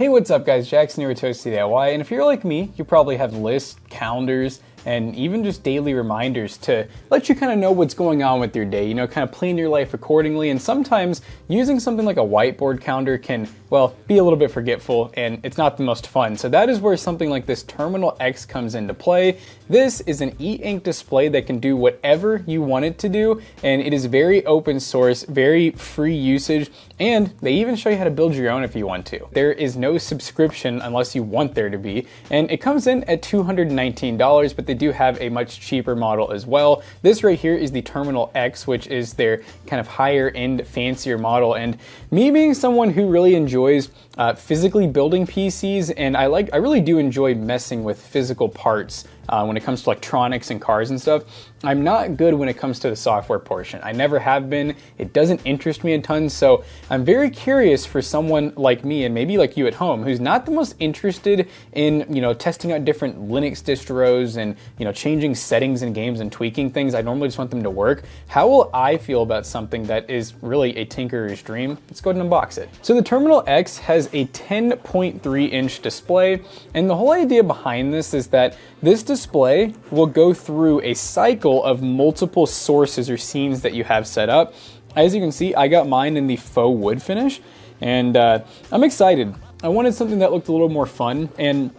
Hey, what's up guys, Jackson here with Toasty DIY, and if you're like me, you probably have lists, calendars, and even just daily reminders to let you kind of know what's going on with your day, kind of plan your life accordingly. And sometimes using something like a whiteboard calendar can, well, be a little bit forgetful and it's not the most fun. So that is where something like this TRMNL X comes into play. This is an e-ink display that can do whatever you want it to do, and it is very open source, very free usage, and they even show you how to build your own if you want to. There is no subscription unless you want there to be, and it comes in at $219, but they do have a much cheaper model as well. This right here is the TRMNL X, which is their kind of higher end, fancier model. And me being someone who really enjoys physically building PCs, and I really do enjoy messing with physical parts when it comes to electronics and cars and stuff. I'm not good when it comes to the software portion. I never have been. It doesn't interest me a ton, so I'm very curious for someone like me, and maybe like you at home, who's not the most interested in testing out different Linux distros and changing settings in games and tweaking things. I normally just want them to work. How will I feel about something that is really a tinkerer's dream? Let's go ahead and unbox it. So the TRMNL X has a 10.3 inch display, and the whole idea behind this is that this display will go through a cycle of multiple sources or scenes that you have set up. As you can see, I got mine in the faux wood finish, and I'm excited. I wanted something that looked a little more fun, and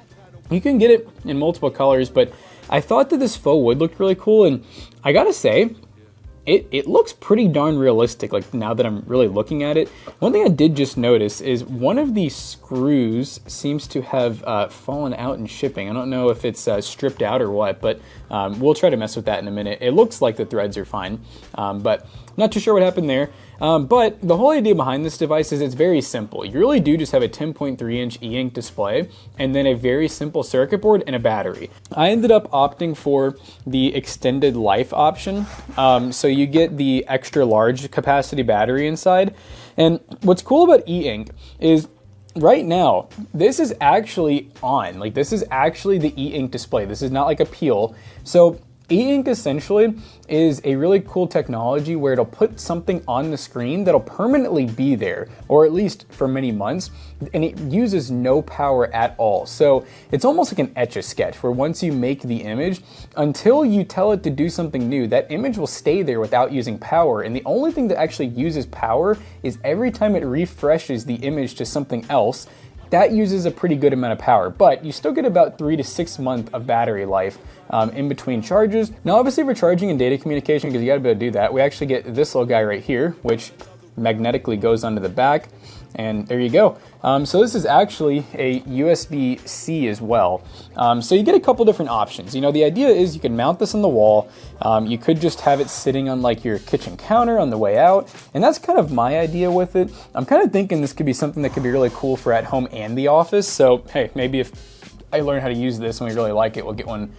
you can get it in multiple colors, but I thought that this faux wood looked really cool, and I gotta say, it looks pretty darn realistic, like now that I'm really looking at it. One thing I did just notice is one of these screws seems to have fallen out in shipping. I don't know if it's stripped out or what, but we'll try to mess with that in a minute. It looks like the threads are fine, but not too sure what happened there. But the whole idea behind this device is it's very simple. You really do just have a 10.3 inch e-ink display and then a very simple circuit board and a battery. I ended up opting for the extended life option. So you get the extra large capacity battery inside. And what's cool about e-ink is right now, this is actually on. Like, this is actually the e-ink display. This is not like a peel. So e-ink essentially is a really cool technology where it'll put something on the screen that'll permanently be there, or at least for many months, and it uses no power at all. So it's almost like an Etch-a-Sketch, where once you make the image, until you tell it to do something new, that image will stay there without using power. And the only thing that actually uses power is every time it refreshes the image to something else. That uses a pretty good amount of power, but you still get about 3 to 6 months of battery life in between charges. Now, obviously for charging and data communication, because you gotta be able to do that, we actually get this little guy right here, which magnetically goes onto the back, and there you go. So this is actually a USB-C as well. So you get a couple different options. The idea is you can mount this on the wall. You could just have it sitting on like your kitchen counter on the way out, and that's kind of my idea with it. I'm kind of thinking this could be something that could be really cool for at home and the office. So hey, maybe if I learn how to use this and we really like it, we'll get one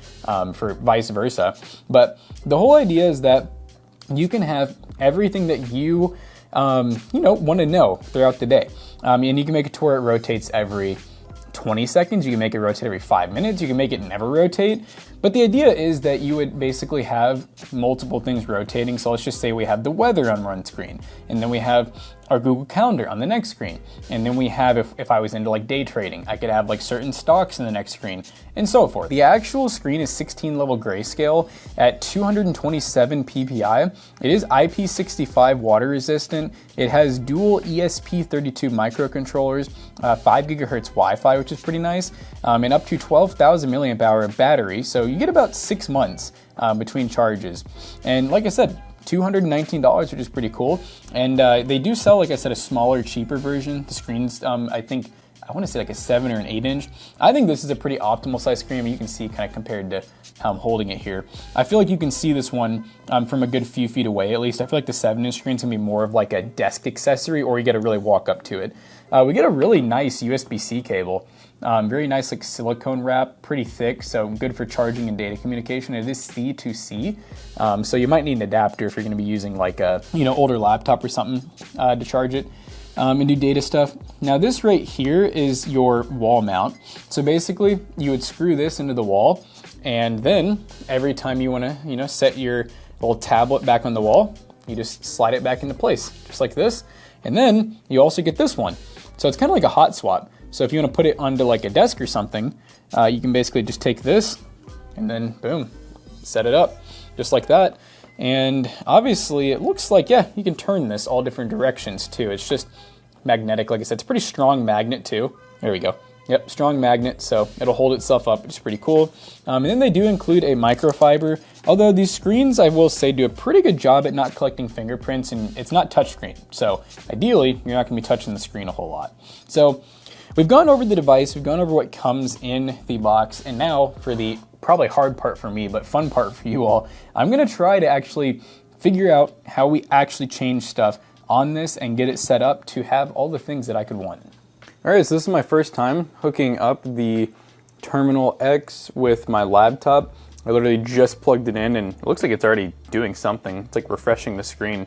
for vice versa. But the whole idea is that you can have everything that you want to know throughout the day. And you can make it to where it rotates every 20 seconds. You can make it rotate every 5 minutes. You can make it never rotate. But the idea is that you would basically have multiple things rotating. So let's just say we have the weather on one screen, and then we have our Google Calendar on the next screen. And then we have, if I was into like day trading, I could have like certain stocks in the next screen and so forth. The actual screen is 16 level grayscale at 227 ppi. It is IP65 water resistant. It has dual ESP32 microcontrollers, 5 gigahertz Wi-Fi, which is pretty nice, and up to 12,000 milliamp hour battery. So you get about 6 months between charges. And like I said, $219, which is pretty cool. And they do sell, like I said, a smaller, cheaper version. The screen's, I want to say like a 7 or an 8 inch. I think this is a pretty optimal size screen. I mean, you can see kind of compared to how I'm holding it here. I feel like you can see this one from a good few feet away, at least. I feel like the 7 inch screen's gonna be more of like a desk accessory, or you gotta really walk up to it. We get a really nice USB-C cable. Very nice like silicone wrap, pretty thick, so good for charging and data communication. It is C2C, so you might need an adapter if you're gonna be using like a older laptop or something to charge it. And do data stuff. Now this right here is your wall mount. So basically you would screw this into the wall, and then every time you wanna set your little tablet back on the wall, you just slide it back into place, just like this. And then you also get this one. So it's kind of like a hot swap. So if you want to put it onto like a desk or something, you can basically just take this and then boom, set it up just like that. And obviously it looks like, yeah, you can turn this all different directions too. It's just magnetic. Like I said, it's a pretty strong magnet too. There we go. Yep, strong magnet, so it'll hold itself up, which is pretty cool. And then they do include a microfiber, although these screens, I will say, do a pretty good job at not collecting fingerprints, and it's not touchscreen. So ideally, you're not gonna be touching the screen a whole lot. So we've gone over the device, we've gone over what comes in the box, and now for the probably hard part for me, but fun part for you all, I'm gonna try to actually figure out how we actually change stuff on this and get it set up to have all the things that I could want. All right, so this is my first time hooking up the TRMNL X with my laptop. I literally just plugged it in and it looks like it's already doing something. It's like refreshing the screen.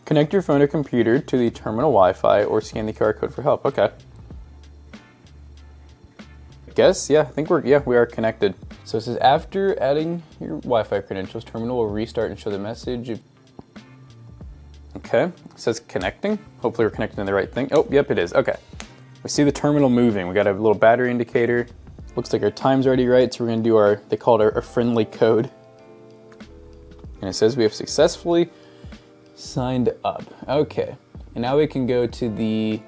Connect your phone or computer to the terminal Wi-Fi or scan the QR code for help. Okay. I guess, yeah, I think we are connected. So it says after adding your Wi-Fi credentials, terminal will restart and show the message. Okay, it says connecting. Hopefully we're connecting to the right thing. Oh, yep, it is. Okay. We see the terminal moving. We got a little battery indicator. Looks like our time's already right, so we're gonna do our, they call it our friendly code. And it says we have successfully signed up. Okay, and now we can go to the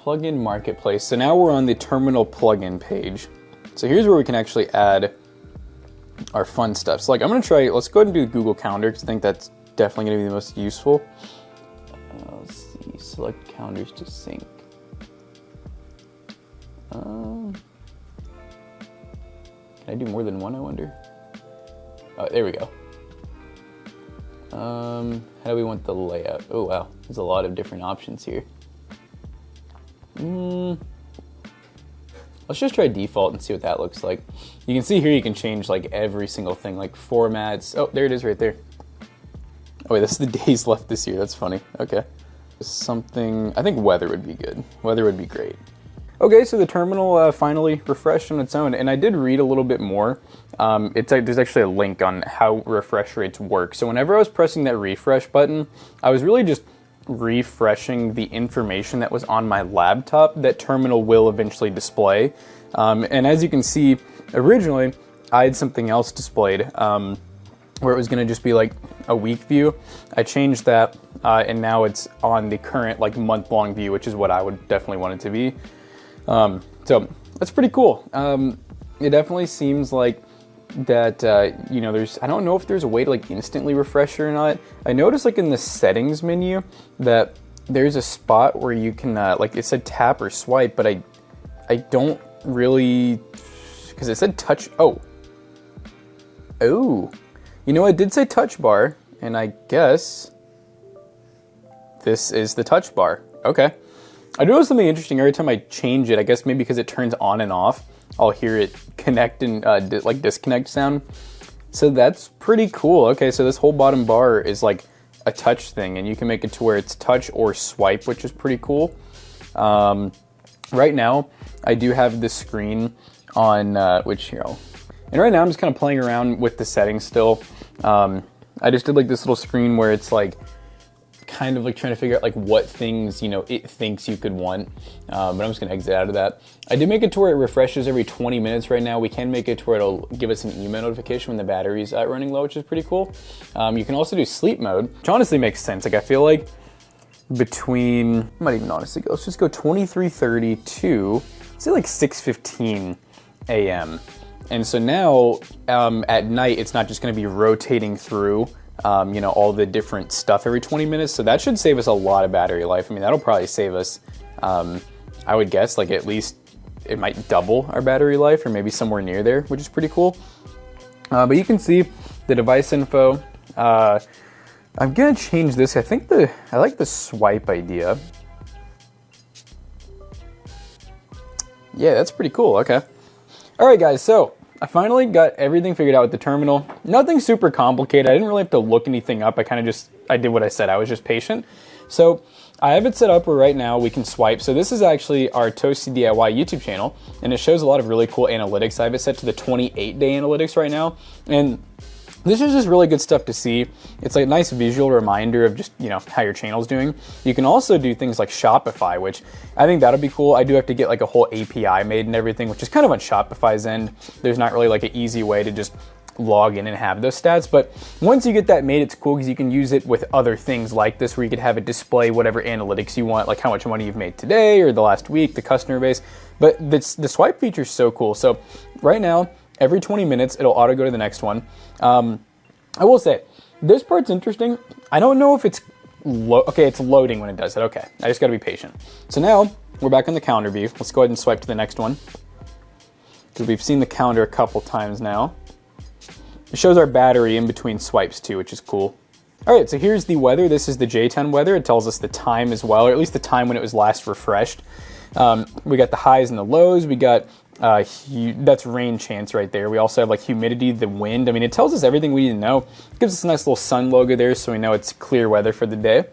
plugin marketplace. So now we're on the terminal plugin page. So here's where we can actually add our fun stuff. So like I'm gonna try, let's go ahead and do Google Calendar because I think that's definitely gonna be the most useful. Let's see, select calendars to sync. Can I do more than one, I wonder? Oh, there we go. How do we want the layout? Oh wow, there's a lot of different options here. Let's just try default and see what that looks like. You can see here you can change like every single thing, like formats. Oh, there it is right there. Oh wait, this is the days left this year. That's funny. Okay. Something, I think weather would be good. Weather would be great. Okay, so the terminal finally refreshed on its own, and I did read a little bit more. There's actually a link on how refresh rates work. So whenever I was pressing that refresh button, I was really just refreshing the information that was on my laptop that terminal will eventually display. And as you can see, originally I had something else displayed where it was gonna just be like a week view. I changed that and now it's on the current like month-long view, which is what I would definitely want it to be. So that's pretty cool. It definitely seems like that, you know, I don't know if there's a way to like instantly refresh it or not. I noticed like in the settings menu that there's a spot where you can, like it said tap or swipe, but I don't really, because it said touch, oh, you know, it did say touch bar, and I guess this is the touch bar. Okay. I noticed something interesting every time I change it. I guess maybe because it turns on and off, I'll hear it connect and like disconnect sound. So that's pretty cool. Okay, so this whole bottom bar is like a touch thing, and you can make it to where it's touch or swipe, which is pretty cool. Right now, I do have the screen on, and right now I'm just kind of playing around with the settings still. I just did like this little screen where it's like, kind of like trying to figure out like what things, you know, it thinks you could want, but I'm just gonna exit out of that. I did make it to where it refreshes every 20 minutes right now. We can make it to where it'll give us an email notification when the battery's running low, which is pretty cool. You can also do sleep mode, which honestly makes sense. Like I feel like between, I might even honestly go, let's just go 23:30 to say like 6:15 a.m. And so now at night, it's not just gonna be rotating through you know, all the different stuff every 20 minutes. So that should save us a lot of battery life. I mean, that'll probably save us, I would guess, like at least it might double our battery life or maybe somewhere near there, which is pretty cool. But you can see the device info. I'm gonna change this. I like the swipe idea. Yeah, that's pretty cool. Okay. All right, guys. So I finally got everything figured out with the terminal. Nothing super complicated. I didn't really have to look anything up. I did what I said. I was just patient. So I have it set up where right now we can swipe. So this is actually our Toasty DIY YouTube channel, and it shows a lot of really cool analytics. I have it set to the 28-day analytics right now. And This is just really good stuff to see. It's like a nice visual reminder of just, you know, how your channel's doing. You can also do things like Shopify, which I think that'll be cool. I do have to get like a whole API made and everything, which is kind of on Shopify's end. There's not really like an easy way to just log in and have those stats, but once you get that made, it's cool because you can use it with other things like this, where you could have it display whatever analytics you want, like how much money you've made today or the last week, the customer base. But the swipe feature is so cool. So right now, every 20 minutes, it'll auto go to the next one. I will say, this part's interesting. I don't know if it's, okay, it's loading when it does it. Okay, I just gotta be patient. So now, we're back on the calendar view. Let's go ahead and swipe to the next one, because we've seen the calendar a couple times now. It shows our battery in between swipes too, which is cool. All right, so here's the weather. This is the J-Town weather. It tells us the time as well, or at least the time when it was last refreshed. We got the highs and the lows. We got, that's rain chance right there. We also have like humidity, the wind. I mean, it tells us everything we need to know. It gives us a nice little sun logo there, so we know it's clear weather for the day.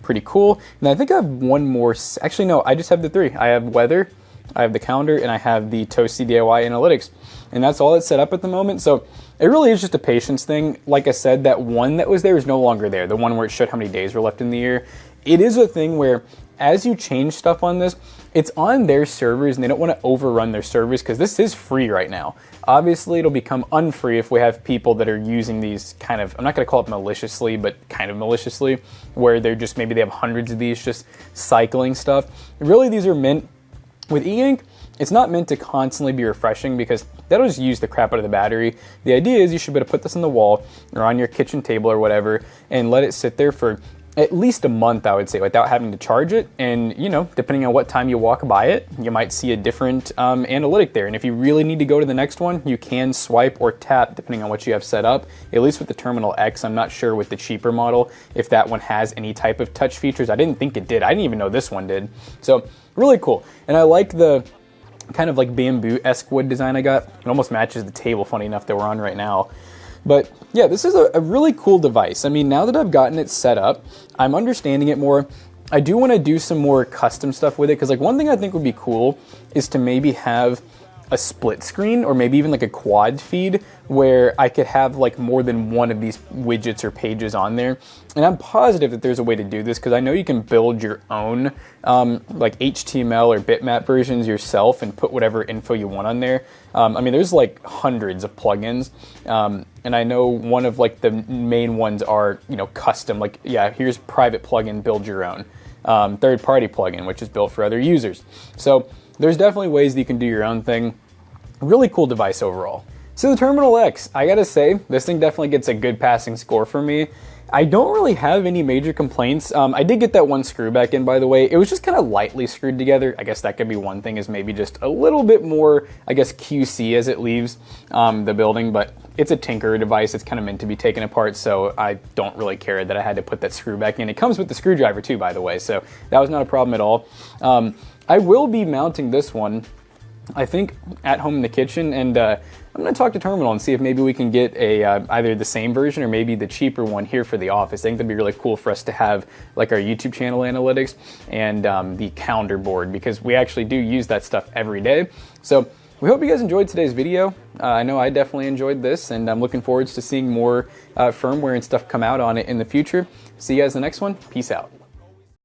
Pretty cool. And I think I have one more, actually no, I just have the three. I have weather, I have the calendar, and I have the Toasty DIY analytics. And that's all that's set up at the moment. So it really is just a patience thing. Like I said, that one that was there is no longer there. The one where it showed how many days were left in the year. It is a thing where as you change stuff on this, it's on their servers and they don't want to overrun their servers because this is free right now. Obviously, it'll become unfree if we have people that are using these kind of, I'm not going to call it maliciously, but kind of maliciously, where they're just, maybe they have hundreds of these just cycling stuff. Really, these are meant, with E Ink, it's not meant to constantly be refreshing because that'll just use the crap out of the battery. The idea is you should be able to put this on the wall or on your kitchen table or whatever and let it sit there for at least a month, I would say, without having to charge it. And, you know, depending on what time you walk by it, you might see a different analytic there. And if you really need to go to the next one, you can swipe or tap, depending on what you have set up. At least with the TRMNL X, I'm not sure with the cheaper model if that one has any type of touch features. I didn't think it did. I didn't even know this one did. So, really cool. And I like the kind of like bamboo-esque wood design I got. It almost matches the table, funny enough, that we're on right now. But yeah, this is a really cool device. I mean, now that I've gotten it set up, I'm understanding it more. I do want to do some more custom stuff with it, because like one thing I think would be cool is to maybe have a split screen or maybe even like a quad feed where I could have like more than one of these widgets or pages on there. And I'm positive that there's a way to do this, because I know you can build your own like HTML or bitmap versions yourself and put whatever info you want on there. I mean, there's like hundreds of plugins. And I know one of like the main ones are, you know, custom, like, yeah, here's private plugin, build your own. Third-party plugin, which is built for other users. So there's definitely ways that you can do your own thing. Really cool device overall. So the TRMNL X, I gotta say, this thing definitely gets a good passing score for me. I don't really have any major complaints. I did get that one screw back in, by the way. It was just kind of lightly screwed together. I guess that could be one thing, is maybe just a little bit more, I guess, QC as it leaves the building, but it's a tinker device. It's kind of meant to be taken apart, so I don't really care that I had to put that screw back in. It comes with the screwdriver too, by the way, so that was not a problem at all. I will be mounting this one, I think, at home in the kitchen, and I'm going to talk to TRMNL and see if maybe we can get a either the same version or maybe the cheaper one here for the office. I think that'd be really cool for us to have like our YouTube channel analytics and the calendar board, because we actually do use that stuff every day. So we hope you guys enjoyed today's video. I know I definitely enjoyed this, and I'm looking forward to seeing more firmware and stuff come out on it in the future. See you guys in the next one. Peace out.